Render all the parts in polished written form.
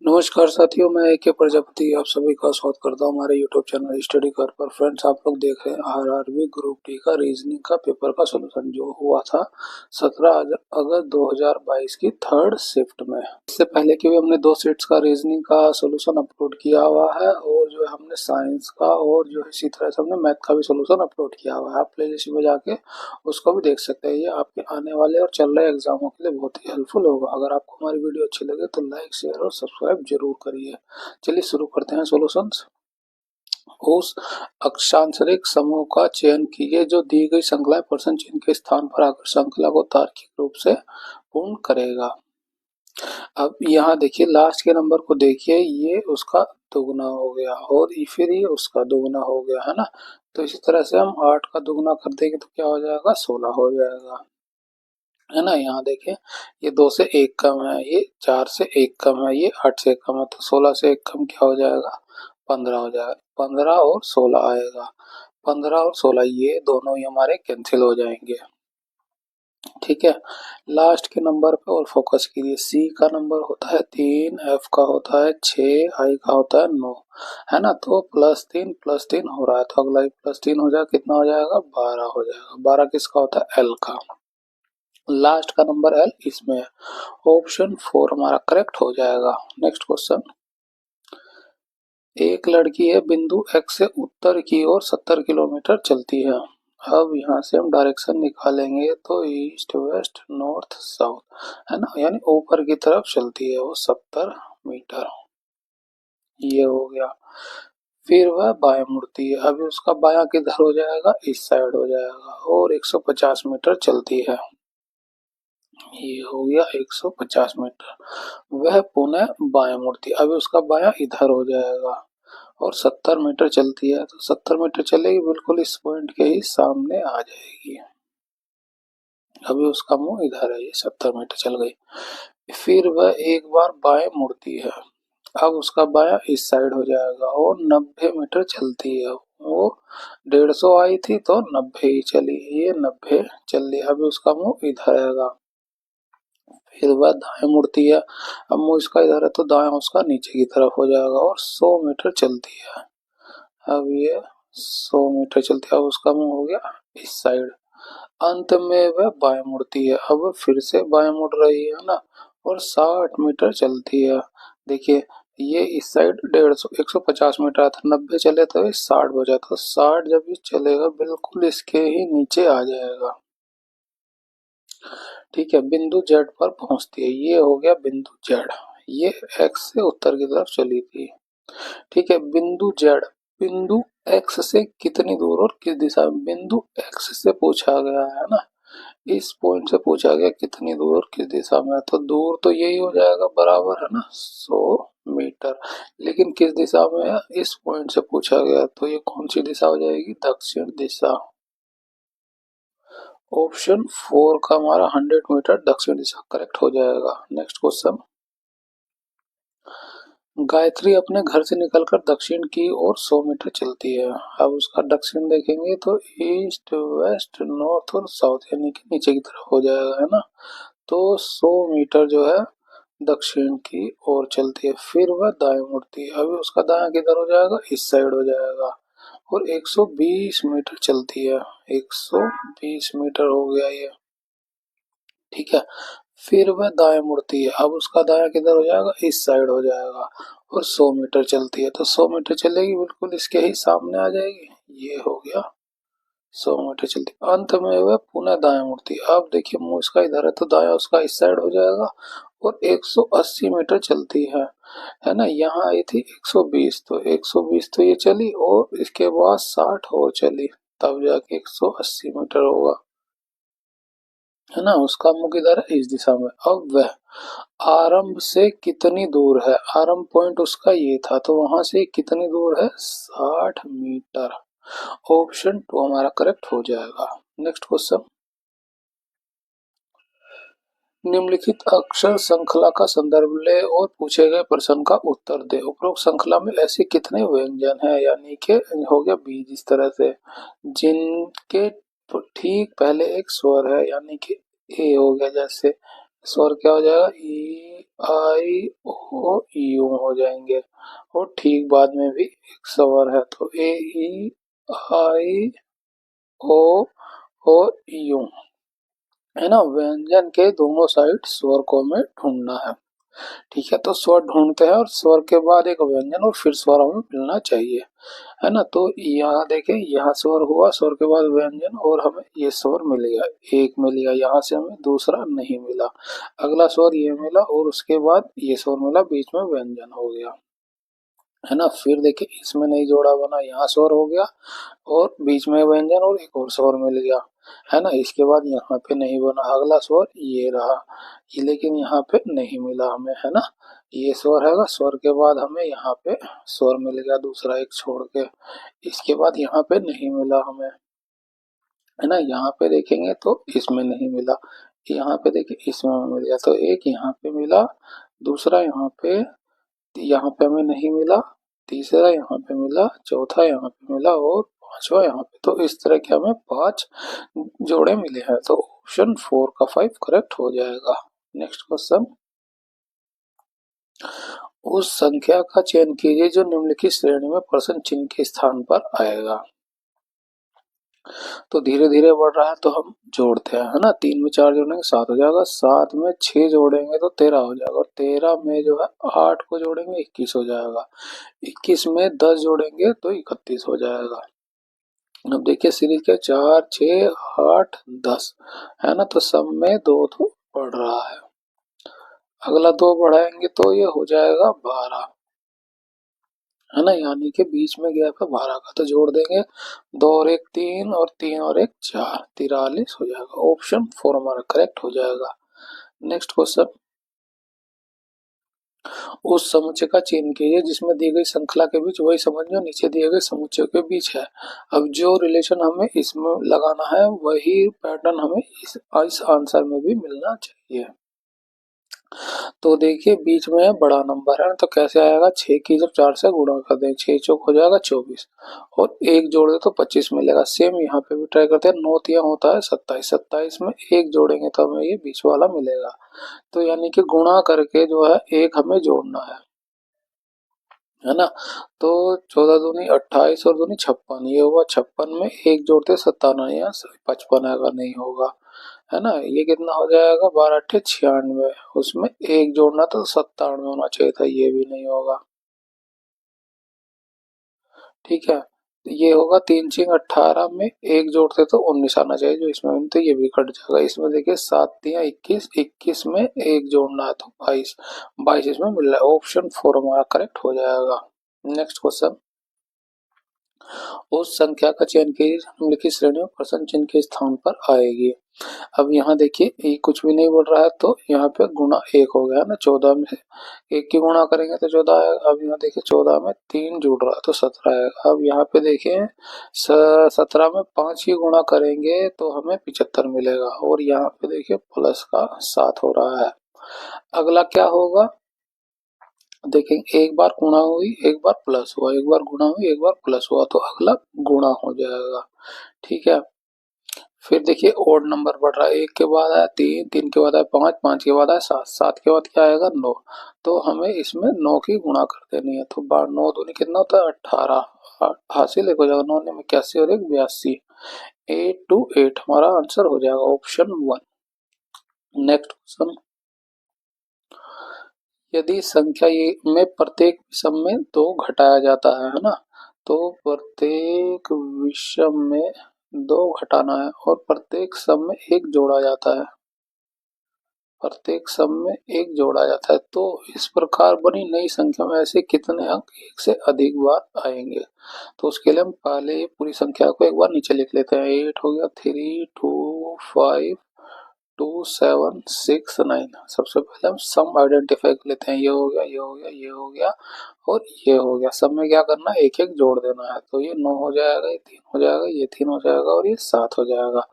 नमस्कार साथियों, मैं ए के प्रजापति आप सभी का स्वागत करता हूं हमारे यूट्यूब चैनल स्टडी कर पर। फ्रेंड्स, आप लोग देख रहे हैं आरआरबी ग्रुप डी का रीजनिंग का पेपर का सलूशन जो हुआ था 17 अगस्त 2022 की थर्ड शिफ्ट में। इससे पहले कि भी हमने 2 शिफ्ट्स का रीजनिंग का सलूशन अपलोड किया हुआ है और जो है हमने साइंस का और जो है इसी तरह से हमने मैथ का भी सलूशन अपलोड किया हुआ है। आप प्लेलिस्ट में जाके उसको भी देख सकते हैं। ये आपके आने वाले और चल रहे एग्जामों के लिए बहुत ही हेल्पफुल होगा। अगर आपको हमारी वीडियो अच्छी लगे तो लाइक, शेयर और सब्सक्राइब जरूर करिए। चलिए शुरू करते हैं सॉल्यूशंस। उस अक्षांतरिक समूह का चयन कीजिए जो दी गई श्रृंखला प्रश्न चिन्ह के स्थान पर आकर श्रृंखला को तार्किक रूप से पूर्ण करेगा। अब यहाँ देखिए लास्ट के नंबर को देखिए, ये उसका दुगना हो गया और फिर ये उसका दुगना हो गया है ना। तो इसी तरह से हम 8 का दुगना कर देंगे तो क्या हो जाएगा, 16 हो जाएगा, है ना। यहाँ देखिए ये 2 से 1 कम है, ये 4 से 1 कम है, ये 8 से 1 कम है, तो 16 से 1 कम क्या हो जाएगा, 15 हो जाएगा। 15 और 16 आएगा, 15 और 16 ये दोनों ही हमारे कैंसिल हो जाएंगे। ठीक है, लास्ट के नंबर पे और फोकस कीजिए। सी का नंबर होता है 3, एफ का होता है 6, आई का होता है 9, है ना। तो +3 हो रहा है, तो अगला +3 हो जाएगा, कितना हो जाएगा, 12 हो जाएगा। 12 किसका होता है, एल का। लास्ट का नंबर एल इसमें है। ऑप्शन 4 हमारा करेक्ट हो जाएगा। नेक्स्ट क्वेश्चन, एक लड़की है बिंदु एक्स से उत्तर की ओर 70 किलोमीटर चलती है। अब यहाँ से हम डायरेक्शन निकालेंगे तो ईस्ट, वेस्ट, नॉर्थ, साउथ, है ना, यानी ऊपर की तरफ चलती है वो 70 मीटर। ये हो गया। फिर वह बाएं मुड़ती है। अभी उसका बायां किधर हो जाएगा, इस साइड हो जाएगा और 150 मीटर चलती है। ये हो गया 150 मीटर। वह पुनः बाएं मुड़ती है। अभी उसका बायां इधर हो जाएगा और 70 मीटर चलती है, तो 70 मीटर चलेगी, बिल्कुल इस पॉइंट के ही सामने आ जाएगी। अभी उसका मुंह इधर है, ये 70 मीटर चल गई। फिर वह एक बार बाएं मुड़ती है। अब उसका बायां इस साइड हो जाएगा और 90 मीटर चलती है। वो 150 आई थी तो 90 ही चली, ये 90 चल रही। अभी उसका मुंह इधर आएगा। फिर वह दाएं मुड़ती है। अब मुंह इसका इधर है तो दाएं उसका नीचे की तरफ हो जाएगा और 100 मीटर चलती है। अब ये 100 मीटर चलती है। अब उसका मुंह हो गया इस साइड। अंत में वह बाएं मुड़ती है। अब फिर से बाएं मुड़ रही है ना और 60 मीटर चलती है। देखिए ये इस साइड 150 मीटर था, 90 चले तो 60 बचा, तो 60 जब ये चलेगा बिल्कुल इसके ही नीचे आ जाएगा। ठीक है, बिंदु जेड पर पहुंचती है। ये हो गया बिंदु जेड। ये एक्स से उत्तर की तरफ चली थी। ठीक है, बिंदु जेड बिंदु एक्स से कितनी दूर और किस दिशा में, बिंदु एक्स से पूछा गया है ना। इस पॉइंट से पूछा गया कितनी दूर और किस दिशा में, तो दूर तो यही हो जाएगा, बराबर है ना, 100 मीटर। लेकिन किस दिशा में है, इस पॉइंट से पूछा गया, तो ये कौन सी दिशा हो जाएगी, दक्षिण दिशा। ऑप्शन 4 का हमारा 100 मीटर दक्षिण दिशा करेक्ट हो जाएगा। नेक्स्ट क्वेश्चन, गायत्री अपने घर से निकलकर दक्षिण की ओर 100 मीटर चलती है। अब उसका दक्षिण देखेंगे तो ईस्ट, वेस्ट, नॉर्थ और साउथ, यानी कि नीचे की तरफ हो जाएगा, है ना। तो 100 मीटर जो है दक्षिण की ओर चलती है। फिर वह दाएं मुड़ती है। अभी उसका दायां किधर हो जाएगा, इस साइड हो जाएगा और 120 मीटर चलती है। 120 मीटर हो गया ये। ठीक है, फिर वह दाएं मुड़ती है। अब उसका दायां किधर हो जाएगा, इस साइड हो जाएगा और 100 मीटर चलती है, तो 100 मीटर चलेगी, बिल्कुल इसके ही सामने आ जाएगी। ये हो गया 100 मीटर चलती। अंत में वह पुनः दाएं मुड़ती है। अब देखिए मुंह इसका इधर है तो दायां उसका इस साइड हो जाएगा और 180 मीटर चलती है ना। यहाँ आई थी 120, तो 120 तो ये चली और इसके बाद 60 और चली, तब जाके 180 मीटर होगा, है ना। उसका मुंह किधर है, इस दिशा में। अब वह आरंभ से कितनी दूर है, आरंभ पॉइंट उसका ये था, तो वहां से कितनी दूर है, 60 मीटर। ऑप्शन 2 हमारा करेक्ट हो जाएगा। नेक्स्ट क्वेश्चन, निम्नलिखित अक्षर श्रृंखला का संदर्भ ले और पूछे गए प्रश्न का उत्तर दे। उपरोक्त श्रृंखला में ऐसे कितने व्यंजन हैं, यानी कि हो गया बीज, इस तरह से जिनके ठीक पहले एक स्वर है, यानी कि ए हो गया, जैसे स्वर क्या हो जाएगा, ई आई ओ यू हो जाएंगे। और ठीक बाद में भी एक स्वर है, तो ए ई आई ओ और यू, है ना। व्यंजन के दोनों साइड स्वर को हमें ढूंढना है। ठीक है, तो स्वर ढूंढते हैं और स्वर के बाद एक व्यंजन और फिर स्वर हमें मिलना चाहिए, है ना। तो यहाँ देखें, यहाँ स्वर हुआ, स्वर के बाद व्यंजन और हमें ये स्वर मिल गया, एक मिल गया, यहाँ से हमें दूसरा नहीं मिला। अगला स्वर ये मिला और उसके बाद ये स्वर मिला, बीच में व्यंजन हो गया, है ना। फिर देखिए इसमें नहीं जोड़ा बना, यहाँ स्वर हो गया और बीच में व्यंजन और एक और स्वर मिल गया, है ना। इसके बाद यहाँ पे नहीं बना, अगला स्वर ये रहा, ये लेकिन यहाँ पे नहीं मिला हमें, है ना। ये स्वर है, स्वर के बाद हमें यहाँ पे स्वर मिल गया दूसरा एक छोड़ के, इसके बाद यहाँ पे नहीं मिला हमें, है ना। यहाँ पे देखेंगे तो इसमें नहीं मिला, यहाँ पे देखिए इसमें मिल गया, तो एक यहाँ पे मिला, दूसरा यहाँ पे हमें नहीं मिला, तीसरा यहाँ पे मिला, चौथा यहाँ पे मिला और पांचवा यहाँ पे। तो इस तरह के हमें 5 जोड़े मिले हैं, तो ऑप्शन 4 का 5 करेक्ट हो जाएगा। नेक्स्ट क्वेश्चन, उस संख्या का चयन कीजिए जो निम्नलिखित श्रेणी में प्रश्न चिन्ह के स्थान पर आएगा। तो धीरे धीरे बढ़ रहा है, तो हम जोड़ते हैं, है ना। 3 में 4 जोड़ेंगे 7 हो जाएगा, 7 में 6 जोड़ेंगे तो 13 हो जाएगा, और 13 में जो है 8 को जोड़ेंगे 21 हो जाएगा, 21 में 10 जोड़ेंगे तो 31 हो जाएगा। अब देखिए सीरीज के 4 6 8 10, है ना। तो सब में 2 तो बढ़ रहा है, अगला 2 बढ़ाएंगे तो ये हो जाएगा 12, है ना। यानी कि बीच में गैप है 12 का, तो जोड़ देंगे 2 और 1 3 और 3 और 1 4, 43 हो जाएगा। ऑप्शन 4 हमारा करेक्ट हो जाएगा। नेक्स्ट क्वेश्चन, उस समुच्चय का चयन कीजिए जिसमें दी गई श्रृंखला के बीच वही संबंध जो नीचे दिए गए समुच्चय के बीच है। अब जो रिलेशन हमें इसमें लगाना है वही पैटर्न हमें इस आंसर में भी मिलना चाहिए। तो देखिए बीच में बड़ा नंबर है, तो कैसे आएगा, 6 की जब 4 से गुणा कर दें 6 चौक हो जाएगा 24, और एक जोड़ दे तो 25 मिलेगा। सेम यहाँ पे भी ट्राई करते हैं, 9 तिया होता है 27, 27 में एक जोड़ेंगे तो हमें ये बीच वाला मिलेगा। तो यानी कि गुणा करके जो है एक हमें जोड़ना है ना। तो 14 दूनी 28 और दूनी 56, ये हुआ 56 में एक जोड़ते 57, या 55 आएगा, नहीं होगा, है ना। ये कितना हो जाएगा, 12 अट्ठे 96, उसमें एक जोड़ना तो 97 होना चाहिए था, ये भी नहीं होगा। ठीक है, तो ये होगा 3 चिंग 18 में एक जोड़ते तो 19 आना चाहिए, जो इसमें तो ये भी कट जाएगा। इसमें देखिए 7 तिया 21, 21 में एक जोड़ना है तो 22, 22 इसमें मिल रहा है। ऑप्शन 4 हमारा करेक्ट हो जाएगा। नेक्स्ट क्वेश्चन, उस संख्या का चयन कीजिए निम्नलिखित श्रेणी में प्रश्न चिन्ह के स्थान पर आएगी। अब यहाँ देखिए ये कुछ भी नहीं बढ़ रहा है, तो यहाँ पे गुणा 1 हो गया ना, 14 में 1 की गुणा करेंगे तो 14 आएगा। अब यहाँ देखिए 14 में 3 जुड़ रहा है तो 17 आएगा। अब यहाँ पे देखिए 17 में 5 की गुणा करेंगे तो हमें 75 मिलेगा, और यहाँ पे देखिए प्लस का 7 हो रहा है। अगला क्या होगा, देखेंगे एक बार गुणा हुई एक बार प्लस हुआ, एक बार गुणा हुई एक बार प्लस हुआ, तो अगला गुणा हो जाएगा। ठीक है, फिर देखिए ओड नंबर बढ़ रहा है, 1 के बाद आया 3, 3 के बाद आया 5, 5 के बाद आया 7, 7 के बाद क्या आएगा 9, तो हमें इसमें 9 की गुणा कर देनी है। तो 9 दूनी कितना होता है 18, हासिल एक हो जाएगा, 9 में 81 और 1 82, 8 टू 8 हमारा आंसर हो जाएगा, ऑप्शन 1। नेक्स्ट क्वेश्चन, यदि संख्या ये में प्रत्येक विषम में 2 घटाया जाता है ना, तो प्रत्येक विषम में 2 घटाना है और प्रत्येक सम में 1 जोड़ा जाता है, प्रत्येक सम में 1 जोड़ा जाता है, तो इस प्रकार बनी नई संख्या में ऐसे कितने अंक 1 से अधिक बार आएंगे। तो उसके लिए हम पहले पूरी संख्या को एक बार नीचे लिख लेते हैं, 8 हो गया, 3 2 5 2 7 6 9। सबसे पहले हम सम आइडेंटिफाई कर लेते हैं, ये हो गया, ये हो गया, ये हो गया और ये हो गया। सब में क्या करना है, एक एक जोड़ देना है, तो ये 9 हो जाएगा, ये 3 हो जाएगा, ये 3 हो जाएगा और ये 7 हो जाएगा।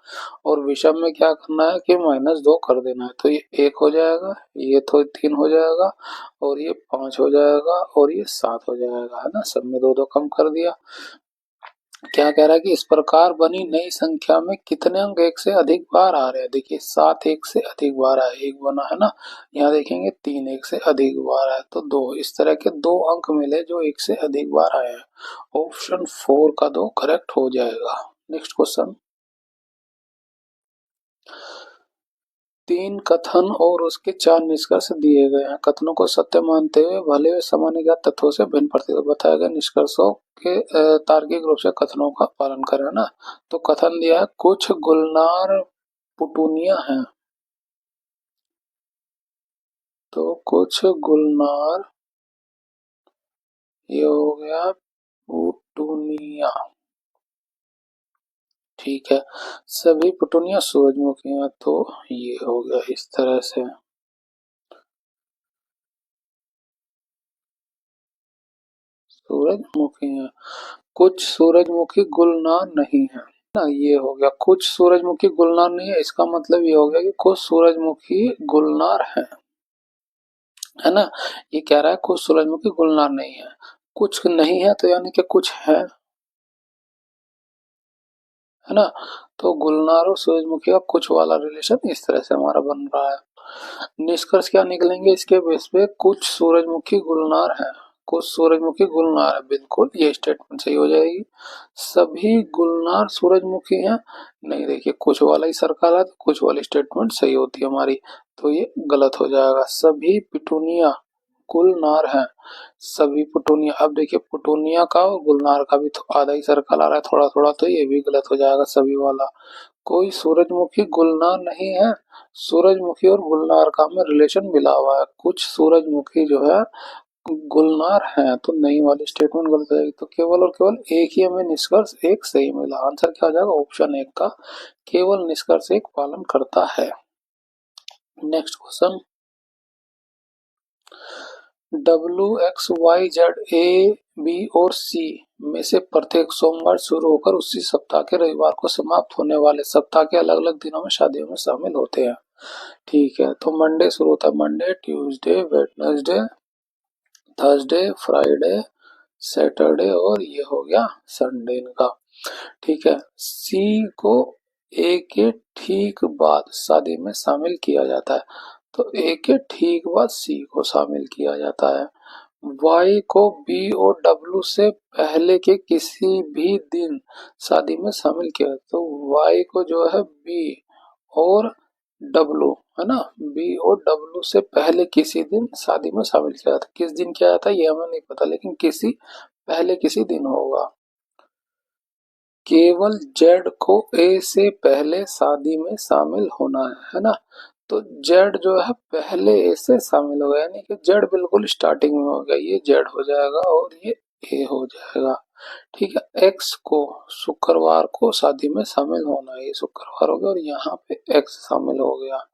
और विषम में क्या करना है कि -2 कर देना है, तो ये 1 हो जाएगा, ये तो 3 हो जाएगा और ये 5 हो जाएगा और ये 7 हो जाएगा, है ना। सब में 2 2 कम कर दिया। क्या कह रहा है कि इस प्रकार बनी नई संख्या में कितने अंक एक से अधिक बार आ रहे हैं। देखिए 7 एक से अधिक बार आया, एक बना है ना। यहाँ देखेंगे 3 एक से अधिक बार आया तो 2, इस तरह के 2 अंक मिले जो एक से अधिक बार आए हैं। ऑप्शन 4 का 2 करेक्ट हो जाएगा। नेक्स्ट क्वेश्चन, 3 कथन और उसके 4 निष्कर्ष दिए गए हैं। कथनों को सत्य मानते हुए भले वे सामान्य ज्ञात तथ्यों से भिन्न प्रतीत बताए गए निष्कर्षों के तार्किक रूप से कथनों का पालन करें ना। तो कथन दिया है कुछ गुलनार पुटूनिया हैं, तो कुछ गुलनार, ये हो गया पुटूनिया। ठीक है, सभी पुटूनिया सूरजमुखी हैं, तो ये हो गया इस तरह से। सूरजमुखी है, कुछ सूरजमुखी गुलनार नहीं है ना। ये हो गया कुछ सूरजमुखी गुलनार नहीं है, इसका मतलब ये हो गया कि कुछ सूरजमुखी गुलनार है ना। ये कह रहा है कुछ सूरजमुखी गुलनार नहीं है, कुछ नहीं है तो यानी कि कुछ है ना। तो गुलनार और सूरजमुखी का कुछ वाला रिलेशन इस तरह से हमारा बन रहा है। निष्कर्ष क्या निकलेंगे इसके बेस पे, कुछ सूरजमुखी गुलनार है, कुछ सूरजमुखी गुलनार है, बिल्कुल ये स्टेटमेंट सही हो जाएगी। सभी गुलनार सूरजमुखी हैं, नहीं, देखिए कुछ वाला ही सर्कल है तो कुछ वाली स्टेटमेंट सही होती है हमारी, तो ये गलत हो जाएगा। सभी पिटूनिया गुलनार हैं, सभी पुटूनिया। अब देखिए पुटूनिया का और गुलनार का भी आधा ही सर्कल आ रहा है थोड़ा थोड़ा, तो ये भी गलत हो जाएगा सभी वाला। कोई सूरजमुखी गुलनार नहीं है, सूरजमुखी और गुलनार का में रिलेशन मिला हुआ है। कुछ सूरजमुखी जो है गुलनार है, तो नई वाली स्टेटमेंट गलत हो जाएगी। तो केवल और केवल एक ही हमें निष्कर्ष एक सही मिला। आंसर क्या हो जाएगा, ऑप्शन 1 का केवल निष्कर्ष एक पालन करता है। Next question, W X Y Z A B और सी में से प्रत्येक सोमवार शुरू होकर उसी सप्ताह के रविवार को समाप्त होने वाले सप्ताह के अलग अलग दिनों में शादियों में शामिल होते हैं। ठीक है, तो मंडे शुरू होता है, Monday, Tuesday, Wednesday, Thursday, Friday, Saturday और ये हो गया संडे इनका। ठीक है, सी को ए के ठीक बाद शादी में शामिल किया जाता है, तो ए के ठीक बाद सी को शामिल किया जाता है। वाई को बी और डब्ल्यू से पहले के किसी भी दिन शादी में शामिल किया, तो वाई को जो है बी और डब्ल्यू, है ना, बी और डब्ल्यू से पहले किसी दिन शादी में शामिल किया था। किस दिन किया था ये हमें नहीं पता, लेकिन किसी पहले किसी दिन होगा। केवल जेड को ए से पहले शादी में शामिल होना है ना। तो जेड जो है पहले ए से शामिल होगा, यानी कि जेड बिल्कुल स्टार्टिंग में होगा, ये जेड हो जाएगा और ये ए हो जाएगा। ठीक है, एक्स को शुक्रवार को शादी में शामिल होना है, ये शुक्रवार हो गया और यहाँ पे एक्स शामिल हो गया।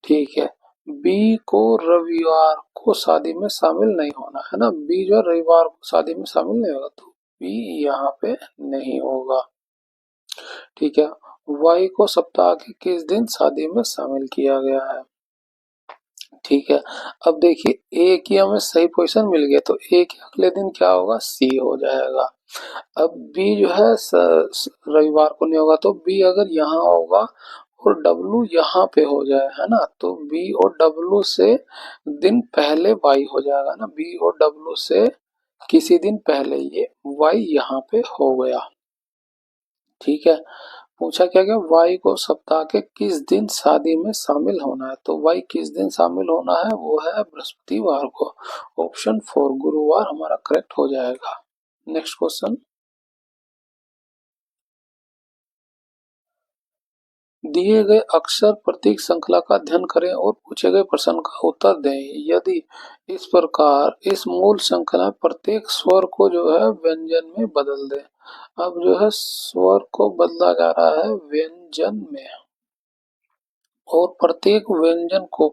ठीक है, बी को रविवार को शादी में शामिल नहीं होना है ना, बी जो रविवार को शादी में शामिल नहीं होगा, तो बी यहाँ पे नहीं होगा। ठीक है, वाई को सप्ताह के किस दिन शादी में शामिल किया गया है। ठीक है, अब देखिए ए की हमें सही पोजीशन मिल गया, तो ए के अगले दिन क्या होगा, सी हो जाएगा। अब बी जो है रविवार को नहीं होगा, तो बी अगर यहाँ होगा और डब्लू यहाँ पे हो जाए, है ना, तो बी और डब्लू से दिन पहले वाई हो जाएगा ना, बी और डब्लू से किसी दिन पहले ये वाई यहाँ पे हो गया। ठीक है, पूछा क्या गया, वाई को सप्ताह के किस दिन शादी में शामिल होना है, तो वाई किस दिन शामिल होना है, वो है बृहस्पतिवार को। ऑप्शन 4 गुरुवार हमारा करेक्ट हो जाएगा। नेक्स्ट क्वेश्चन, दिए गए अक्षर प्रतीक श्रृंखला का अध्ययन करें और पूछे गए प्रश्न का उत्तर दें। यदि इस प्रकार इस मूल श्रृंखला में प्रत्येक स्वर को जो है व्यंजन में बदल दें। अब जो है स्वर को बदला जा रहा है व्यंजन में, और प्रत्येक व्यंजन को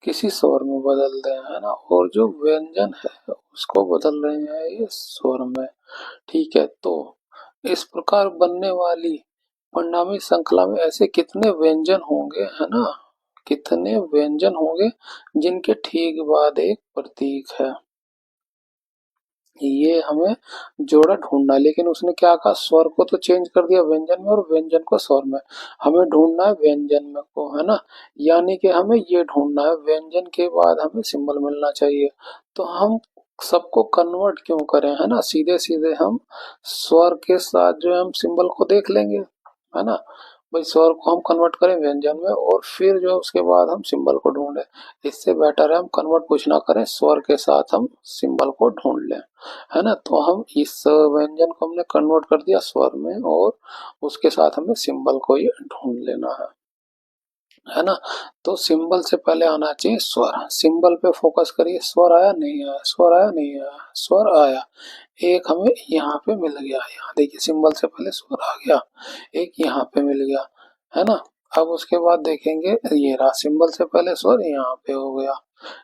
किसी स्वर में बदल दें, है ना, और जो व्यंजन है उसको बदल रहे हैं ये स्वर में। ठीक है, तो इस प्रकार बनने वाली परिणामी श्रृंखला में ऐसे कितने व्यंजन होंगे, है ना, कितने व्यंजन होंगे जिनके ठीक बाद एक प्रतीक है। ये हमें जोड़ा ढूंढना है, लेकिन उसने क्या कहा, स्वर को तो चेंज कर दिया व्यंजन में और व्यंजन को स्वर में। हमें ढूंढना है व्यंजन में को, है ना। यानी कि हमें ये ढूंढना है व्यंजन के बाद हमें सिंबल मिलना चाहिए। तो हम सबको कन्वर्ट क्यों करें, है ना, सीधे सीधे हम स्वर के साथ जो है हम सिंबल को देख लेंगे, है ना। भाई स्वर को हम कन्वर्ट करें व्यंजन में और फिर जो है उसके बाद हम सिंबल को ढूंढें। इससे बेटर है हम कन्वर्ट कुछ ना करें, स्वर के साथ हम सिंबल को ढूंढ लें, है ना। तो हम इस व्यंजन को हमने कन्वर्ट कर दिया स्वर में और उसके साथ हमें सिंबल को ये ढूंढ लेना है ना। तो सिंबल से पहले आना चाहिए स्वर। सिंबल पे फोकस करिए, स्वर आया नहीं आया, स्वर आया नहीं आया, स्वर आया। एक हमें यहाँ पे मिल गया, यहाँ देखिए सिंबल से पहले स्वर आ गया, एक यहाँ पे मिल गया, है ना। अब उसके बाद देखेंगे ये रहा सिंबल से पहले स्वर यहाँ पे हो गया,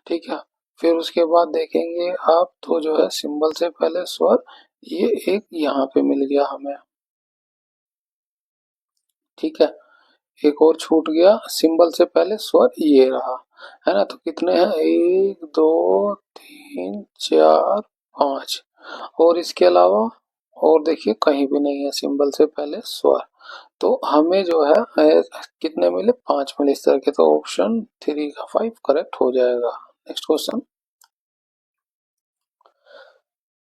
ठीक है। फिर उसके बाद देखेंगे आप तो जो है सिंबल से पहले स्वर ये एक यहाँ पे मिल गया हमें, ठीक है। एक और छूट गया सिंबल से पहले स्वर ये रहा, है ना। तो कितने हैं, एक दो तीन चार पांच, और इसके अलावा और देखिए कहीं भी नहीं है सिंबल से पहले स्वर। तो हमें जो है कितने मिले, पांच मिले इस तरह के। तो ऑप्शन थ्री का फाइव करेक्ट हो जाएगा। Next question.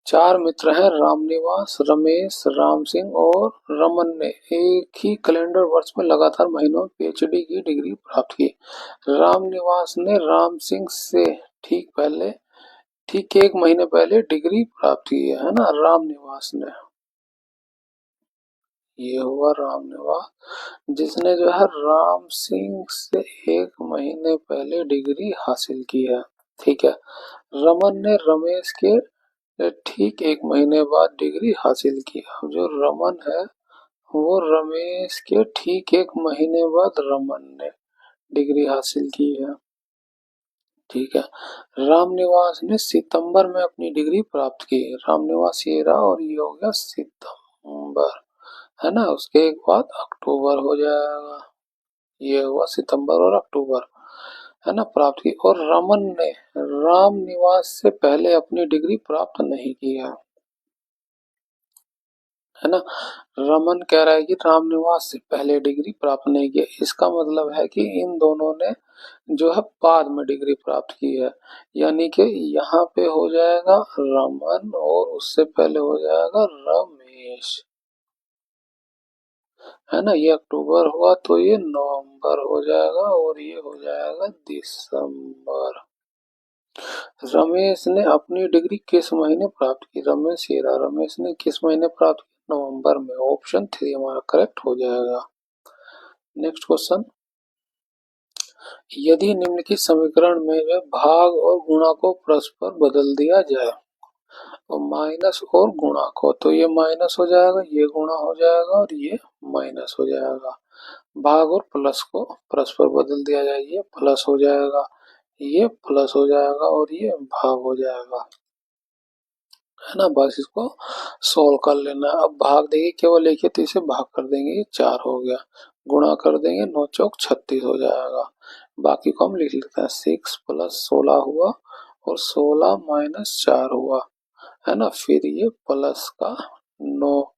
चार मित्र हैं रामनिवास, रमेश, राम सिंह और रमन ने एक ही कैलेंडर वर्ष में लगातार महीनों में पीएचडी की डिग्री प्राप्त की। रामनिवास ने राम सिंह से ठीक एक महीने पहले डिग्री प्राप्त की है ना, रामनिवास ने। ये हुआ रामनिवास जिसने जो है राम सिंह से एक महीने पहले डिग्री हासिल की है, ठीक है। रमन ने रमेश के ठीक एक महीने बाद डिग्री हासिल की। अब जो रमन है वो रमेश के ठीक एक महीने बाद रमन ने डिग्री हासिल की है, ठीक है। रामनिवास ने सितंबर में अपनी डिग्री प्राप्त की। रामनिवास ये रहा और ये हो गया सितंबर, है ना। उसके एक बाद अक्टूबर हो जाएगा, ये हुआ सितंबर और अक्टूबर, है ना, प्राप्त की। और रमन ने रामनिवास से पहले अपनी डिग्री प्राप्त नहीं की है ना। रमन कह रहा है कि रामनिवास से पहले डिग्री प्राप्त नहीं की, इसका मतलब है कि इन दोनों ने जो है बाद में डिग्री प्राप्त की है। यानी कि यहाँ पे हो जाएगा रमन और उससे पहले हो जाएगा रमेश, है ना। ये अक्टूबर हुआ तो ये नवंबर हो जाएगा और ये हो जाएगा दिसंबर। रमेश ने अपनी डिग्री किस महीने प्राप्त की, रमेश ने किस महीने प्राप्त की, नवंबर में। ऑप्शन थ्री हमारा करेक्ट हो जाएगा। Next question. यदि निम्नलिखित समीकरण में जो भाग और गुणा को परस्पर बदल दिया जाए तो माइनस और गुणा को, तो ये माइनस हो जाएगा, ये गुणा हो जाएगा और ये माइनस हो जाएगा। भाग और प्लस को परस्पर बदल दिया जाए, ये प्लस हो जाएगा, ये प्लस हो जाएगा और ये भाग हो जाएगा, है ना। बस इसको सोल्व कर लेना। अब भाग देंगे केवल एक है तो इसे भाग कर देंगे, ये चार हो गया। गुणा कर देंगे, नौ चौक 36 हो जाएगा। बाकी को हम लिख लेते हैं, 6 प्लस 16 हुआ और 16 माइनस 4 हुआ, है ना। फिर ये प्लस का 9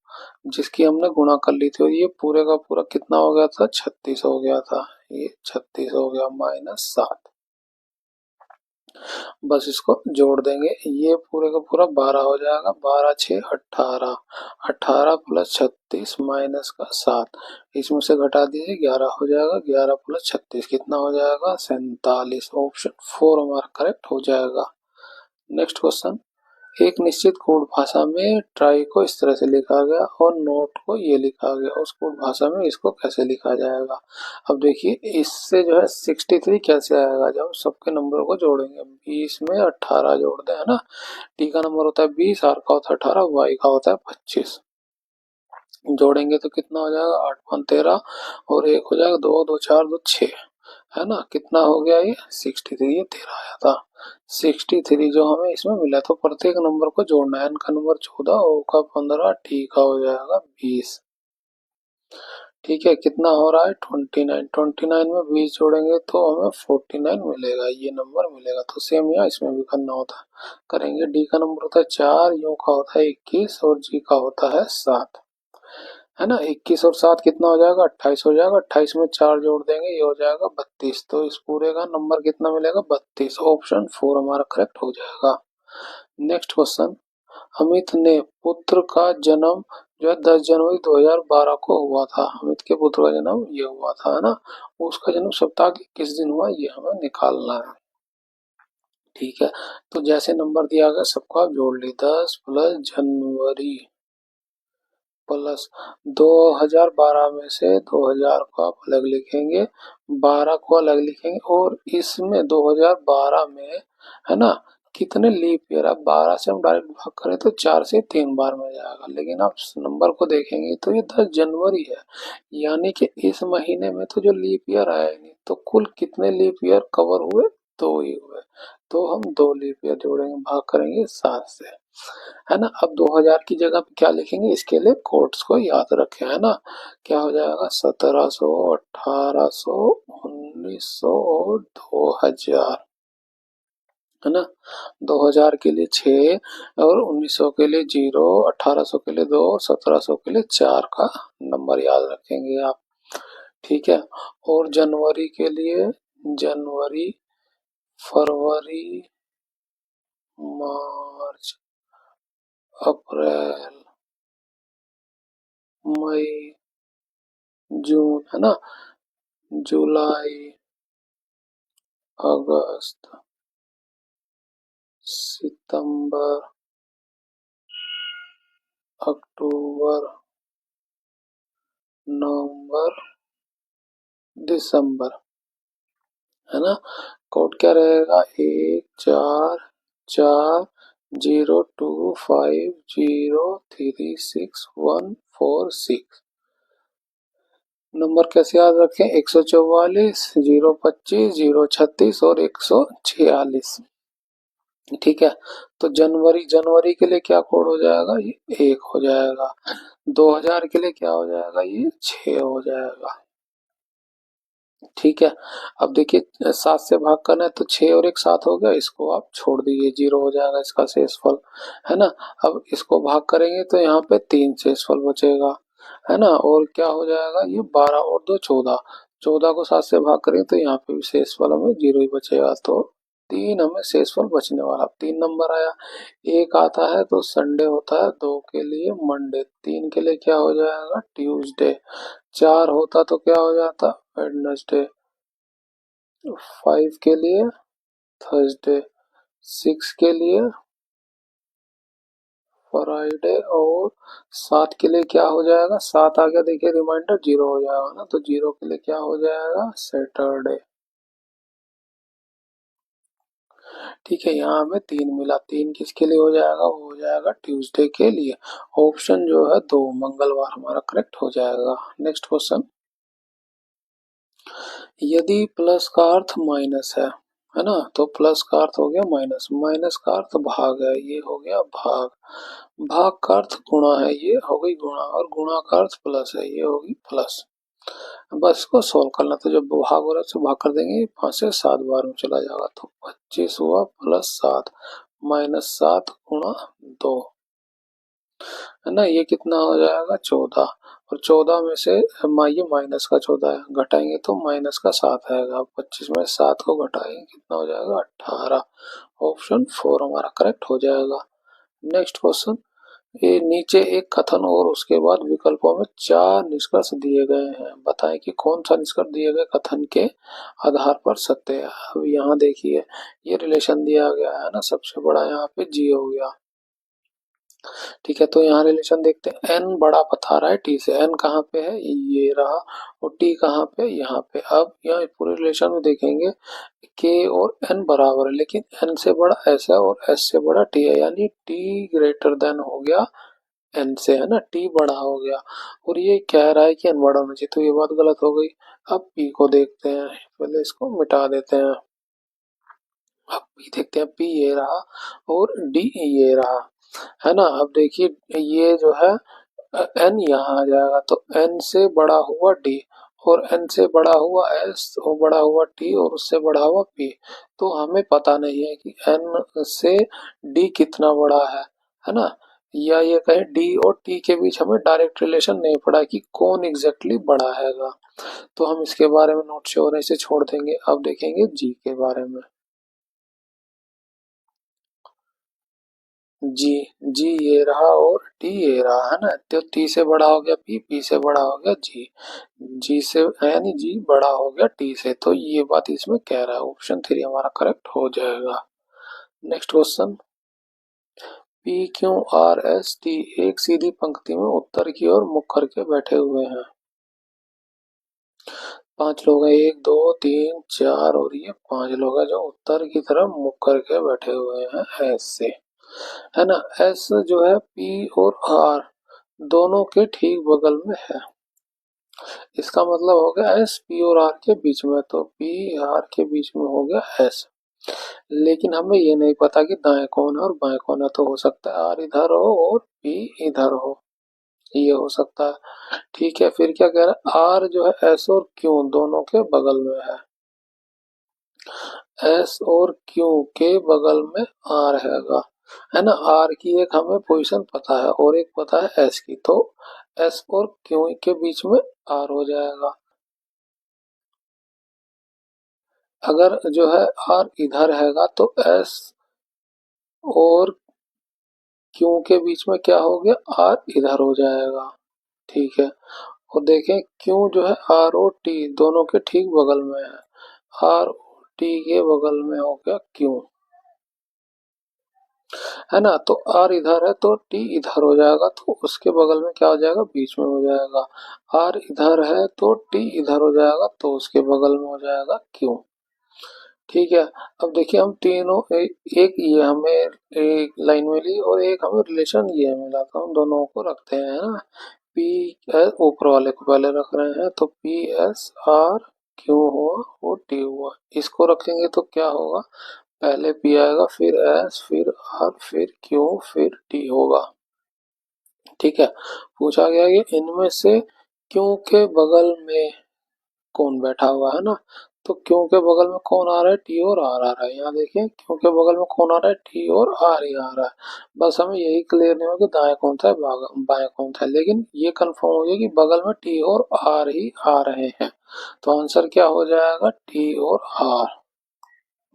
जिसकी हमने गुणा कर ली थी और ये पूरे का पूरा कितना हो गया था, 36 हो गया था। ये 36 हो गया माइनस 7। बस इसको जोड़ देंगे, ये पूरे का पूरा 12 हो जाएगा, 12 6 18, 18 प्लस 36 माइनस का 7, इसमें से घटा दीजिए 11 हो जाएगा, 11 प्लस 36 कितना हो जाएगा, 47। ऑप्शन फोर हमारा करेक्ट हो जाएगा। Next question. एक निश्चित कोड भाषा में ट्राई को इस तरह से लिखा गया और नोट को ये लिखा गया, उस कोड भाषा में इसको कैसे लिखा जाएगा। अब देखिए इससे जो है 63 कैसे आएगा, जब सबके नंबरों को जोड़ेंगे, 20 में 18 जोड़ते हैं ना। टी का नंबर होता है 20, आर का होता है 18, वाई का होता है 25। जोड़ेंगे तो कितना हो जाएगा, 8 5 13 और एक हो जाएगा 2 2 4 2 6, है ना। कितना हो गया ये 63, ये 13 आया था। 63 जो हमें इसमें मिला, तो प्रत्येक नंबर को जोड़ना है। एन का नंबर 14, ओ का 15, टी का हो जाएगा 20, ठीक है, कितना हो रहा है 29। 29 में 20 जोड़ेंगे तो हमें 49 मिलेगा, ये नंबर मिलेगा। तो सेम यहाँ इसमें भी करना होता है, करेंगे। डी का नंबर होता है 4, यू का होता है 21 और जी का होता है 7, है ना। 21 और 7 कितना हो जाएगा, 28 हो जाएगा। 28 में 4 जोड़ देंगे, ये हो जाएगा 32। तो इस पूरे का नंबर कितना मिलेगा, 32। ऑप्शन 4 हमारा करेक्ट हो जाएगा। नेक्स्ट क्वेश्चन, अमित ने पुत्र का जन्म जो है 10 जनवरी 2012 को हुआ था। अमित के पुत्र का जन्म ये हुआ था, है ना। उसका जन्म सप्ताह के किस दिन हुआ, ये हमें निकालना है। ठीक है, तो जैसे नंबर दिया गया सबको आप जोड़ ली। 10 प्लस जनवरी प्लस 2012 में से 2000 को आप अलग लिखेंगे, 12 को अलग लिखेंगे, और इसमें 2012 में, है ना, कितने लीप ईयर। अब 12 से हम डायरेक्ट भाग करें तो 4 से 3 बार में जाएगा, लेकिन आप नंबर को देखेंगे तो ये 10 जनवरी है, यानी कि इस महीने में तो जो लीप ईयर आया नहीं। तो कुल कितने लीप ईयर कवर हुए, 2 ही हुए। तो हम 2 लीप ईयर जोड़ेंगे, भाग करेंगे 7 से, है ना। अब 2000 की जगह पे क्या लिखेंगे, इसके लिए कोड्स को याद रखें, है ना। क्या हो जाएगा, 1700, 1800, 1900 और 2000, है ना। 2000 के लिए 6 और 1900 के लिए 0, 1800 के लिए 2, 1700 के लिए 4 का नंबर याद रखेंगे आप। ठीक है, और जनवरी के लिए जनवरी, फरवरी, मार्च, अप्रैल, मई, जून, है ना, जुलाई, अगस्त, सितंबर, अक्टूबर, नवंबर, दिसंबर, है ना। कोड क्या रहेगा, 144025036146। नंबर कैसे याद रखें, 144, 025, 036 और 146। ठीक है, तो जनवरी, जनवरी के लिए क्या कोड हो जाएगा, ये 1 हो जाएगा। 2000 के लिए क्या हो जाएगा, ये 6 हो जाएगा। ठीक है, अब देखिए 7 से भाग करना है तो 6 और 1 7 हो गया, इसको आप छोड़ दीजिए, 0 हो जाएगा इसका शेषफल, है ना। अब इसको भाग करेंगे तो यहाँ पे 3 शेषफल बचेगा, है ना। और क्या हो जाएगा, ये 12 और 2 14, 14 को 7 से भाग करेंगे तो यहाँ पे भी शेषफल हमें 0 ही बचेगा। तो 3 हमें शेषफल बचने वाला। 3 नंबर आया। एक आता है तो संडे होता है, 2 के लिए मंडे, 3 के लिए क्या हो जाएगा, ट्यूसडे, 4 होता तो क्या हो जाता, वेडनेसडे, 5 के लिए थर्सडे, 6 के लिए फ्राइडे, और 7 के लिए क्या हो जाएगा, 7 आ गया, देखिए रिमाइंडर 0 हो जाएगा ना, तो 0 के लिए क्या हो जाएगा, सैटरडे। ठीक है, यहाँ हमें 3 मिला, 3 किसके लिए हो जाएगा, वो हो जाएगा ट्यूसडे के लिए। ऑप्शन जो है 2 मंगलवार हमारा करेक्ट हो जाएगा। नेक्स्ट क्वेश्चन, यदि प्लस का अर्थ माइनस है ना, तो प्लस का अर्थ हो गया माइनस, माइनस का अर्थ भाग है, ये हो गया भाग, भाग का अर्थ गुणा है, ये हो गई गुणा, और गुणा का अर्थ प्लस है, ये होगी प्लस। बस इसको सोल्व करना, तो जब भाग हो रहा है तो भाग कर देंगे, 5 से 7 बार में चला जाएगा, तो 25 हुआ प्लस 7 माइनस 7 गुणा 2, है ना। ये कितना हो जाएगा, 14, और 14 में से ये माइनस का 14 है, घटाएंगे तो माइनस का 7 आएगा। 25 में 7 को घटाएंगे कितना हो जाएगा, 18। ऑप्शन 4 हमारा करेक्ट हो जाएगा। नेक्स्ट क्वेश्चन, ये नीचे एक कथन और उसके बाद विकल्पों में 4 निष्कर्ष दिए गए हैं, बताएं कि कौन सा निष्कर्ष दिए गए कथन के आधार पर सत्य है। अब यहाँ देखिए, ये रिलेशन दिया गया है ना, सबसे बड़ा यहाँ पे जी हो गया। ठीक है, तो यहाँ रिलेशन देखते हैं, एन बड़ा बता रहा है टी से, एन कहाँ पे है, ये रहा, और टी कहाँ पे, यहाँ पे। अब यहाँ पूरे रिलेशन में देखेंगे के और एन बराबर है, लेकिन एन से बड़ा एस है और एस से बड़ा टी है, यानी टी ग्रेटर देन हो गया एन से, है ना, टी बड़ा हो गया। और ये कह रहा है कि एन बड़ा होना चाहिए, तो ये बात गलत हो गई। अब पी को देखते हैं, पहले इसको मिटा देते हैं। अब पी देखते हैं, पी ये रहा और डी ये रहा, है ना। अब देखिए ये जो है एन यहाँ आ जाएगा, तो एन से बड़ा हुआ डी और एन से बड़ा हुआ एस और बड़ा हुआ टी और उससे बड़ा हुआ पी। तो हमें पता नहीं है कि एन से डी कितना बड़ा है ना, या ये कहें डी और टी के बीच हमें डायरेक्ट रिलेशन नहीं पड़ा कि कौन एग्जैक्टली बड़ा हैगा। तो हम इसके बारे में नोट से होने से छोड़ देंगे। अब देखेंगे जी के बारे में। जी, जी ये रहा और टी ये रहा, है ना। तो टी से बड़ा हो गया पी, पी से बड़ा हो गया जी, जी से यानी जी बड़ा हो गया टी से। तो ये बात इसमें कह रहा है, ऑप्शन 3 हमारा करेक्ट हो जाएगा। Next question, P Q R S T एक सीधी पंक्ति में उत्तर की ओर मुख करके बैठे हुए हैं। 5 लोग हैं, 1 2 3 4 और ये 5 लोग हैं जो उत्तर की तरफ मुख करके बैठे हुए हैं ऐसे, है ना। एस जो है पी और आर दोनों के ठीक बगल में है। इसका मतलब हो गया एस पी और आर के बीच में, तो पी आर के बीच में हो गया एस। लेकिन हमें ये नहीं पता कि दाएं कौन है और बाएं कौन है, तो हो सकता है आर इधर हो और पी इधर हो, ये हो सकता है। ठीक है, फिर क्या कह रहा है, आर जो है एस और क्यू दोनों के बगल में है। एस और क्यू के बगल में आर है ना। आर की एक हमें पोजीशन पता है और एक पता है एस की, तो एस और क्यू के बीच में आर हो जाएगा। अगर जो है आर इधर हैगा तो एस और क्यू के बीच में क्या हो गया, आर इधर हो जाएगा। ठीक है, और देखें क्यू जो है आर और टी दोनों के ठीक बगल में है। आर टी के बगल में हो गया क्यू, है ना। तो आर इधर है तो टी इधर हो जाएगा, तो उसके बगल में क्या हो जाएगा, बीच में हो जाएगा। आर इधर है तो टी इधर हो जाएगा, तो उसके बगल में हो जाएगा क्यू। ठीक है, अब देखिए हम तीनों एक ये हमें एक लाइन मिली और एक हमें रिलेशन ये मिला, तो हम दोनों को रखते हैं, है ना। पी एस ऊपर वाले को पहले रख रहे हैं, तो पी एस आर क्यू हुआ और टी हुआ। इसको रखेंगे तो क्या होगा, पहले पी आएगा फिर एस फिर आर फिर क्यू फिर टी होगा। ठीक है, पूछा गया कि इनमें से क्यू के बगल में कौन बैठा हुआ है ना। तो क्यों के बगल में कौन आ रहा है, टी और आर आ रहा है। यहाँ देखिए क्यों के बगल में कौन आ रहा है, टी और आर ही आ रहा है। बस हमें यही क्लियर नहीं हो कि दाएं कौन सा है बाएं कौन सा है, लेकिन ये कंफर्म हो गया कि बगल में टी और आर ही आ रहे हैं। तो आंसर क्या हो जाएगा, टी और आर।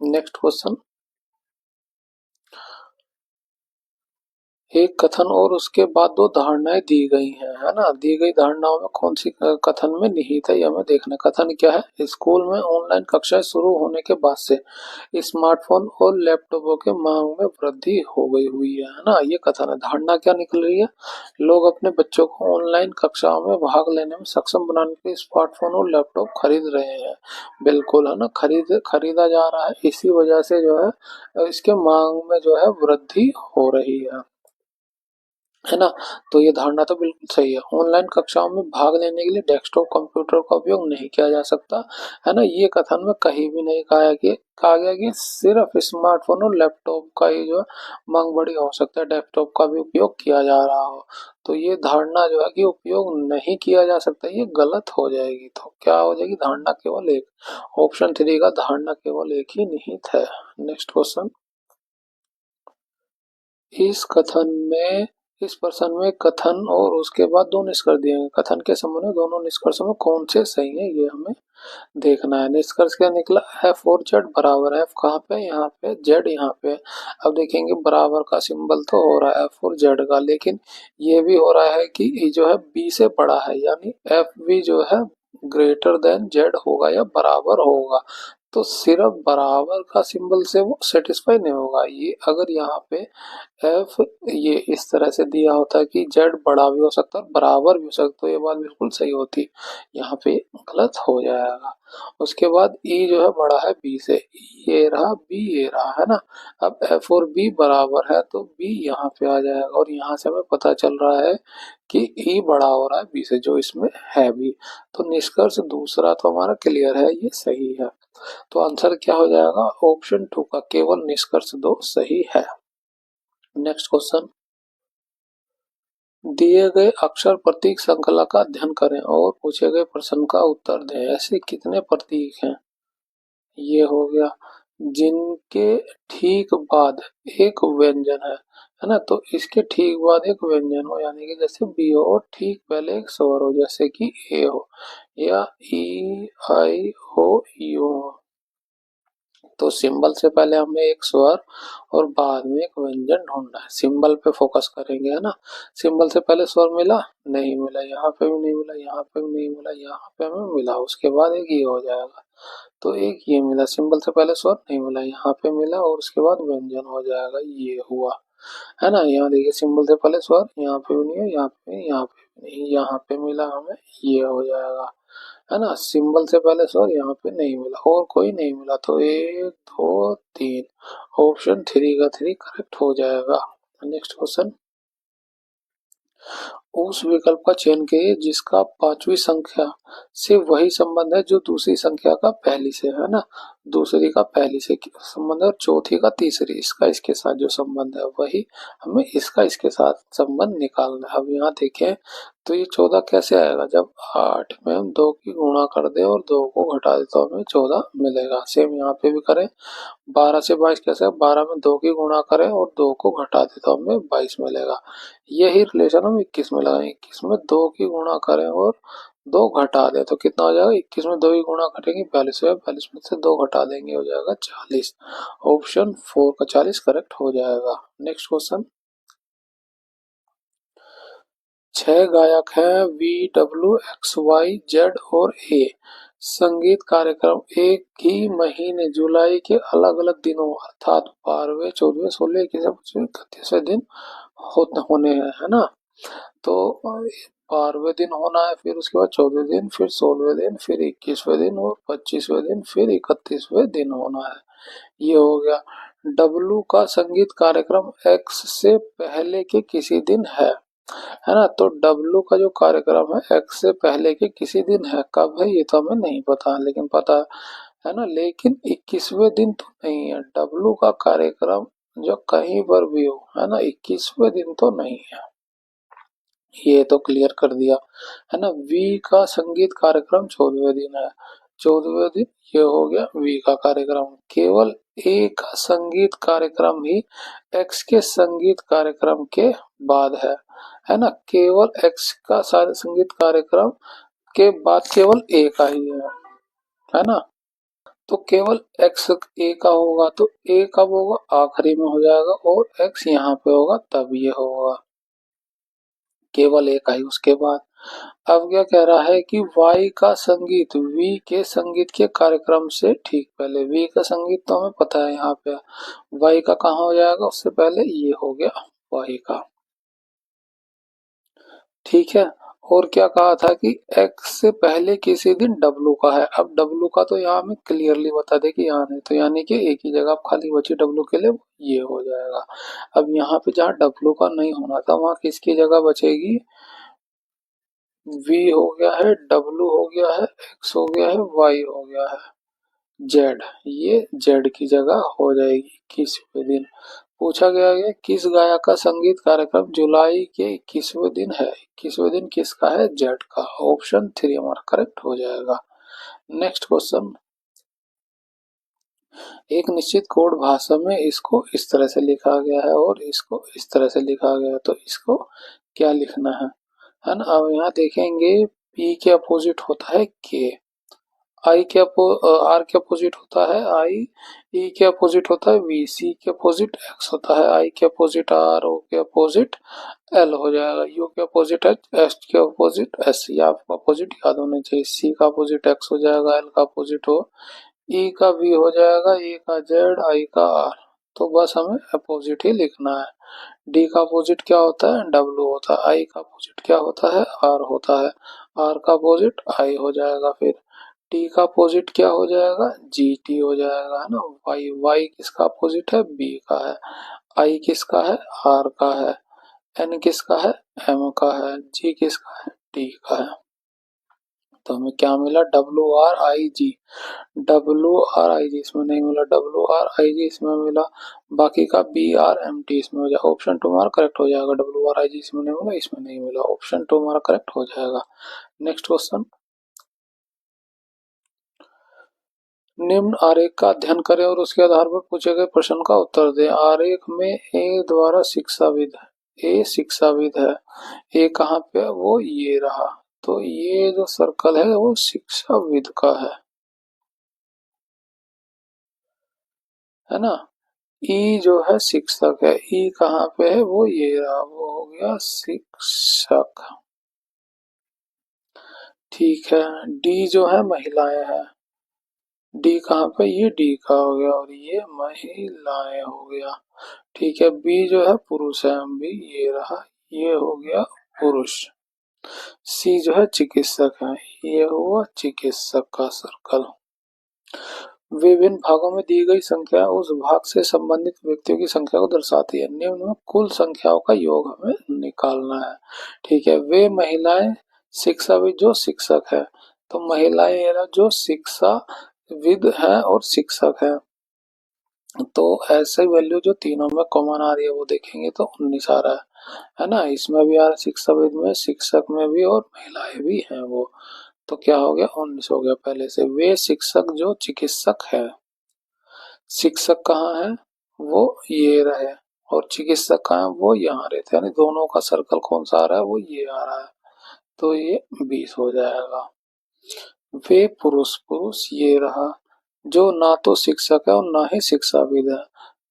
नेक्स्ट क्वेश्चन, एक कथन और उसके बाद दो धारणाएं दी गई हैं, है ना। दी गई धारणाओं में कौन सी कथन में निहित है, ये हमें देखना। कथन क्या है, स्कूल में ऑनलाइन कक्षाएं शुरू होने के बाद से स्मार्टफोन और लैपटॉपों के मांग में वृद्धि हो गई हुई है ना। ये कथन है। धारणा क्या निकल रही है, लोग अपने बच्चों को ऑनलाइन कक्षाओं में भाग लेने में सक्षम बनाने के लिए स्मार्टफोन और लैपटॉप खरीद रहे हैं। बिल्कुल, है ना, खरीदा जा रहा है, इसी वजह से जो है इसके मांग में जो है वृद्धि हो रही है ना। तो ये धारणा तो बिल्कुल सही है। ऑनलाइन कक्षाओं में भाग लेने के लिए डेस्कटॉप कंप्यूटर का उपयोग नहीं किया जा सकता, है ना। ये कथन में कहीं भी नहीं कहा गया कि सिर्फ स्मार्टफोन और लैपटॉप का ही जो है मांग बड़ी हो सकता है, डेस्कटॉप का भी उपयोग किया जा रहा हो। तो ये धारणा जो है कि उपयोग नहीं किया जा सकता, ये गलत हो जाएगी। तो क्या हो जाएगी, धारणा केवल एक। ऑप्शन 3 का धारणा केवल एक ही निहित है। नेक्स्ट क्वेश्चन, इस कथन में इस प्रश्न में कथन और उसके बाद दो निष्कर्ष दिए हैं। कथन के संबंध में दोनों निष्कर्षों में कौन से सही है, ये हमें देखना है। निष्कर्ष क्या निकला, एफ और जेड बराबर है। एफ कहाँ पे, यहाँ पे, जेड यहाँ पे। अब देखेंगे बराबर का सिंबल तो हो रहा है एफ और जेड का, लेकिन ये भी हो रहा है कि ये जो है बी से बड़ा है, यानी एफ भी जो है ग्रेटर देन जेड होगा या बराबर होगा। तो सिर्फ बराबर का सिंबल से वो सेटिस्फाई नहीं होगा। ये अगर यहाँ पे एफ ये इस तरह से दिया होता है कि जेड बड़ा भी हो सकता है बराबर भी हो सकता है, तो ये बात बिल्कुल सही होती। यहाँ पे गलत हो जाएगा। उसके बाद ई जो है बड़ा है बी से, ये रहा बी ये रहा, है ना। अब एफ और बी बराबर है तो बी यहाँ पे आ जाएगा, और यहाँ से हमें पता चल रहा है कि ई बड़ा हो रहा है बी से, जो इसमें है भी। तो निष्कर्ष दूसरा तो हमारा क्लियर है, ये सही है। तो आंसर क्या हो जाएगा, ऑप्शन 2 का केवल निष्कर्ष 2 सही है। नेक्स्ट क्वेश्चन, दिए गए अक्षर प्रतीक श्रृंखला का अध्ययन करें और पूछे गए प्रश्न का उत्तर दें। ऐसे कितने प्रतीक हैं? ये हो गया। जिनके ठीक बाद एक व्यंजन है ना, तो इसके ठीक बाद एक व्यंजन हो, यानी कि जैसे बी हो और ठीक पहले एक स्वर हो, जैसे कि ए हो या ई आई हो यू हो। तो सिंबल से पहले हमें एक स्वर और बाद में एक व्यंजन ढूंढना है। सिंबल पे फोकस करेंगे, है ना। सिंबल से पहले स्वर मिला, नहीं मिला, यहाँ पे भी नहीं मिला, यहाँ पे भी नहीं मिला, यहाँ पे हमें मिला, उसके बाद एक ये हो जाएगा। तो एक ये मिला, सिंबल से पहले स्वर नहीं मिला, यहाँ पे मिला और उसके बाद व्यंजन हो जाएगा, ये हुआ, है ना। यहाँ देखिए सिंबल से पहले स्वर यहाँ पे भी नहीं है, यहाँ पे यहाँ पे भी नहीं, यहाँ पे मिला हमें, ये हो जाएगा, है ना। सिंबल से पहले स्वर यहाँ पे नहीं मिला और कोई नहीं मिला, तो एक दो तीन, ऑप्शन थ्री का थ्री करेक्ट हो जाएगा। नेक्स्ट क्वेश्चन, उस विकल्प का चयन कीजिए जिसका पांचवी संख्या से वही संबंध है जो दूसरी संख्या का पहली से, है ना। दूसरी का पहली से संबंध है और चौथी का तीसरी, इसका इसके साथ जो संबंध है वही हमें इसका इसके साथ संबंध निकालना है। अब यहाँ देखें तो ये 14 कैसे आएगा, जब 8 में हम 2 की गुणा कर दे और 2 को घटा दे तो हमें 14 मिलेगा। सेम यहाँ पे भी करें, 12 से 22 कैसे, 12 में 2 की गुणा करें और 2 को घटा दे तो हमें 22 मिलेगा। यही रिलेशन हम 21 में लगाएं, 21 में 2 की गुणा करें और 2 घटा दें तो कितना हो जाएगा, 21 में 2 की गुणा करेंगे 42 में, 42 में से 2 घटा देंगे हो जाएगा 40। ऑप्शन 4 का 40 करेक्ट हो जाएगा। नेक्स्ट क्वेश्चन, 6 गायक हैं V W X Y Z और ए। संगीत कार्यक्रम एक ही महीने जुलाई के अलग अलग दिनों अर्थात 12वें 14वें 16वें 21वें 25वें 31वें दिन होने हैं, है ना। तो 12वें दिन होना है, फिर उसके बाद 14वें दिन, फिर 16वें दिन, फिर 21वें दिन और 25वें दिन, फिर 31वें दिन होना है। ये हो गया। डब्लू का संगीत कार्यक्रम एक्स से पहले के किसी दिन है ना। तो डब्लू का जो कार्यक्रम है एक्स से पहले के किसी दिन है, कब है ये तो हमें नहीं पता, लेकिन पता है ना, लेकिन 21वें दिन तो नहीं है। डब्लू का कार्यक्रम जो कहीं पर भी हो, है ना, 21वें दिन तो नहीं है, ये तो क्लियर कर दिया, है ना। वी का संगीत कार्यक्रम 14वें दिन है, 14वें दिन ये हो गया वी का कार्यक्रम। केवल ए का संगीत कार्यक्रम ही एक्स के संगीत कार्यक्रम के बाद है ना। केवल एक्स का संगीत कार्यक्रम के बाद केवल ए का ही है ना। तो केवल एक्स ए का होगा तो ए कब होगा, आखिरी में हो जाएगा, और एक्स यहाँ पे होगा तब ये होगा, केवल एक आई उसके बाद। अब क्या कह रहा है कि वाई का संगीत वी के संगीत के कार्यक्रम से ठीक पहले, वी का संगीत तो हमें पता है यहाँ पे, वाई का कहाँ हो जाएगा, उससे पहले ये हो गया वाई का, ठीक है। और क्या कहा था कि एक्स से पहले किसी दिन डब्लू का है। अब डब्लू का तो यहाँ हमें क्लियरली बता दे कि यहाँ नहीं, तो यानी कि एक ही जगह खाली बची डब्लू के लिए, ये हो जाएगा। अब यहाँ पे जहाँ डब्लू का नहीं होना था वहां किसकी जगह बचेगी, वी हो गया है, डब्लू हो गया है, एक्स हो गया है, वाई हो गया है, जेड, ये जेड की जगह हो जाएगी। किसवें दिन पूछा गया है, किस गायक का संगीत कार्यक्रम जुलाई के 21वें दिन है, 21वें दिन किसका है, जेड का। ऑप्शन 3 हमारा करेक्ट हो जाएगा। नेक्स्ट क्वेश्चन, एक निश्चित कोड भाषा में इसको इस तरह से लिखा गया है और इसको इस तरह से लिखा गया है, तो इसको क्या लिखना है ना। अब यहाँ देखेंगे पी के अपोजिट होता है के, आई के आर के अपोजिट होता है आई, ई के अपोजिट होता है वी, सी के अपोजिट एक्स होता है, आई के अपोजिट आर, ओ के अपोजिट एल हो जाएगा, यू के अपोजिट एच, एस के अपोजिट एस, या आपको अपोजिट याद होने चाहिए। सी का अपोजिट एक्स हो जाएगा, एल का अपोजिट हो, ई का वी हो जाएगा, ए का जेड, आई का आर, तो बस हमें अपोजिट ही लिखना है। डी का अपोजिट क्या होता है, डब्ल्यू होता है, आई का अपोजिट क्या होता है, आर होता है, आर का अपोजिट आई हो जाएगा, फिर टी का अपोजिट क्या हो जाएगा, जी टी हो जाएगा, है ना। वाई, वाई किसका अपोजिट है, बी का है, आई किसका है, आर का है, एन किसका है, एम का है, जी किसका है, टी का है। तो हमें क्या मिला, WRIG, WRIG इसमें नहीं मिला, WRIG इसमें मिला, बाकी का BRMT इसमें हो जाएगा। ऑप्शन 2 हमारा करेक्ट हो जाएगा। WRIG इसमें नहीं मिला, इसमें नहीं मिला, ऑप्शन 2 हमारा करेक्ट हो जाएगा। नेक्स्ट क्वेश्चन, निम्न आरेख का अध्ययन करें और उसके आधार पर पूछे गए प्रश्न का उत्तर दें। आरेख में ए द्वारा शिक्षाविद है, ए शिक्षाविद है, ए कहाँ पे है? वो ये रहा। तो ये जो सर्कल है वो शिक्षाविद का है ना। ई जो है शिक्षक है, ई कहाँ पे है? वो ये रहा, वो हो गया शिक्षक। ठीक है, डी जो है महिलाएं है, डी कहाँ पे? ये डी का हो गया और ये महिलाएं हो गया। ठीक है, बी जो है पुरुष है, बी ये रहा, ये हो गया पुरुष। सी जो है चिकित्सक है, ये हुआ चिकित्सक का सर्कल। विभिन्न भागों में दी गई संख्या उस भाग से संबंधित व्यक्तियों की संख्या को दर्शाती है। निम्न में कुल संख्याओं का योग हमें निकालना है। ठीक है, वे महिलाएं शिक्षाविद जो शिक्षक है, तो महिलाएं जो शिक्षाविद है और शिक्षक है, तो ऐसे वैल्यू जो तीनों में कॉमन आ रही है वो देखेंगे तो 19 आ रहा है ना। इसमें भी आ रहा है, शिक्षाविद में, शिक्षक में भी और महिलाएं भी हैं वो, तो क्या हो गया, 19 हो गया पहले से। वे शिक्षक जो चिकित्सक है, शिक्षक कहाँ है? वो ये रहे, और चिकित्सक कहाँ है? वो यहाँ रहते हैं, यानी दोनों का सर्कल कौन सा आ रहा है? वो ये आ रहा है, तो ये 20 हो जाएगा। वे पुरुष, पुरुष ये रहा, जो ना तो शिक्षक है और ना ही शिक्षाविद है,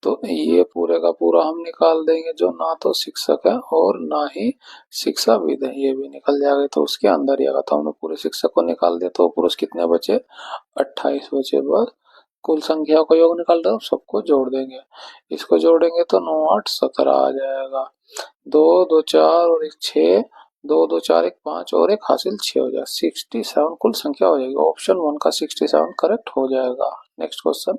तो ये पूरे का पूरा हम निकाल देंगे, जो ना तो शिक्षक है और ना ही शिक्षाविद है, ये भी निकल जाएगा। तो उसके अंदर ही आएगा, तो हमने पूरे शिक्षक को निकाल दिया, तो पुरुष कितने बचे? 28 बचे। बस कुल संख्या का योग निकाल दो, सबको जोड़ देंगे, इसको जोड़ेंगे तो 9 8 17 आ जाएगा। 2 2 4 और एक 6, 2 2 4 एक 5 और एक हासिल 6 हो जाएगा, 67 कुल संख्या हो जाएगी। ऑप्शन 1 का 67 करेक्ट हो जाएगा। नेक्स्ट क्वेश्चन,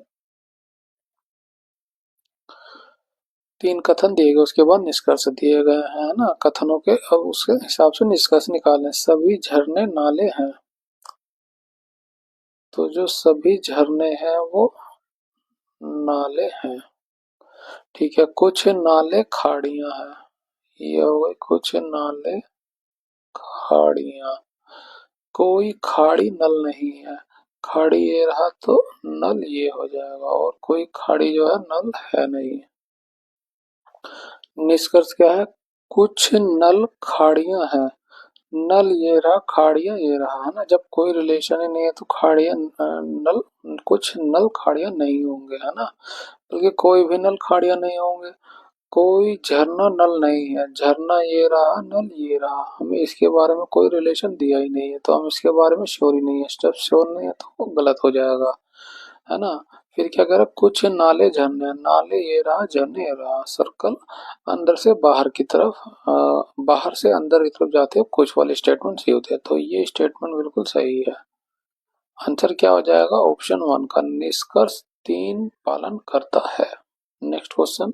3 कथन दिए गए, उसके बाद निष्कर्ष दिए गए हैं ना, कथनों के अब उसके हिसाब से निष्कर्ष निकालें। सभी झरने नाले हैं, तो जो सभी झरने हैं वो नाले हैं। ठीक है, कुछ नाले खाड़ियां हैं, ये हो गए कुछ नाले खाड़ियां। कोई खाड़ी नल नहीं है, खाड़ी ये रहा तो नल ये हो जाएगा, और कोई खाड़ी जो है नल है नहीं। निष्कर्ष क्या है? कुछ नल खाड़ियां हैं, नल ये रहा, खाड़ियां ये रहा, है ना। जब कोई रिलेशन ही नहीं है तो खाड़ियां नल, कुछ नल खाड़ियां नहीं होंगे, है ना, बल्कि कोई भी नल खाड़ियां नहीं होंगे। कोई झरना नल नहीं है, झरना ये रहा, नल ये रहा, हमें इसके बारे में कोई रिलेशन दिया ही नहीं है, तो हम इसके बारे में श्योर ही नहीं है। जब श्योर नहीं है तो वो गलत हो जाएगा, है ना। फिर क्या करें? कुछ नाले झरने, नाले ये रहा, झरने ये रहा, सर्कल अंदर से बाहर की तरफ, बाहर से अंदर की तरफ जाते हैं कुछ वाले स्टेटमेंट सही होते हैं, तो ये स्टेटमेंट बिल्कुल सही है। आंसर क्या हो जाएगा? ऑप्शन 1 का निष्कर्ष 3 पालन करता है। नेक्स्ट क्वेश्चन,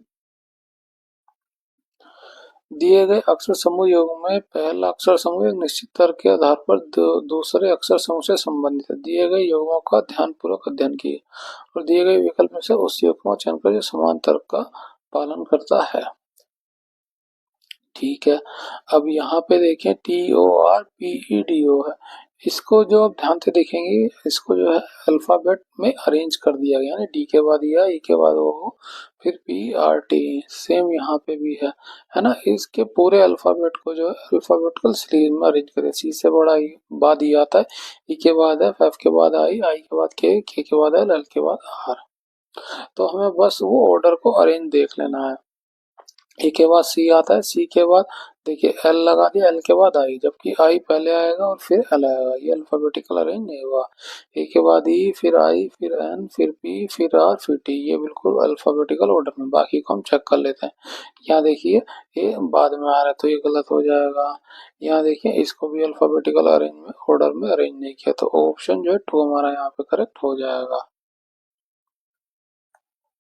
दिए गए अक्षर समूह योग में पहला अक्षर समूह एक निश्चित तर्क के आधार पर दूसरे अक्षर समूह से संबंधित है। दिए गए योगों का ध्यानपूर्वक अध्ययन कीजिए और दिए गए विकल्प में से उस योग का चयन करें जो समान तर्क का पालन करता है। ठीक है, अब यहाँ पे देखें TORPEDO है, इसको जो आप ध्यान से देखेंगे, इसको जो है अल्फाबेट में अरेंज कर दिया गया है, डी के बाद या, ई के बाद ओ, फिर PRT, सेम यहाँ पे भी है ना। इसके पूरे अल्फाबेट को जो है अल्फाबेटिकल सीरीज में अरेंज करें। सी से बड़ा ई बाद ई आता है, ई के बाद F के बाद आई के बाद के के बाद L के बाद R। तो हमें बस वो ऑर्डर को अरेंज देख लेना है। ए के बाद सी आता है, सी के बाद देखिए एल लगा दिया, एल के बाद आई, जबकि आई पहले आएगा और फिर एल आएगा, ये अल्फाबेटिकल अरेंज नहीं हुआ। ए के बाद ई, फिर आई, फिर एन, फिर पी, फिर आर, फिर टी, ये बिल्कुल अल्फाबेटिकल ऑर्डर में। बाकी को हम चेक कर लेते हैं। यहाँ देखिए ये बाद में आ रहा है तो ये गलत हो जाएगा। यहाँ देखिए इसको भी अल्फाबेटिकल अरेंज में ऑर्डर में अरेंज नहीं किया, तो ऑप्शन जो है 2 हमारा यहाँ पे करेक्ट हो जाएगा।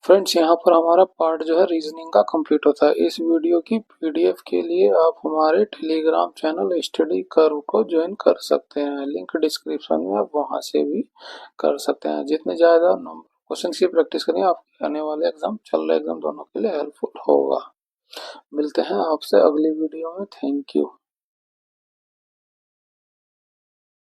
फ्रेंड्स यहाँ पर हमारा पार्ट जो है रीजनिंग का कंप्लीट होता है। इस वीडियो की पीडीएफ के लिए आप हमारे टेलीग्राम चैनल स्टडी कर्व को ज्वाइन कर सकते हैं, लिंक डिस्क्रिप्शन में, आप वहां से भी कर सकते हैं। जितने ज़्यादा क्वेश्चन की प्रैक्टिस करेंगे आपके आने वाले एग्जाम, चल रहे एग्जाम दोनों के लिए हेल्पफुल होगा। मिलते हैं आपसे अगली वीडियो में। Thank you.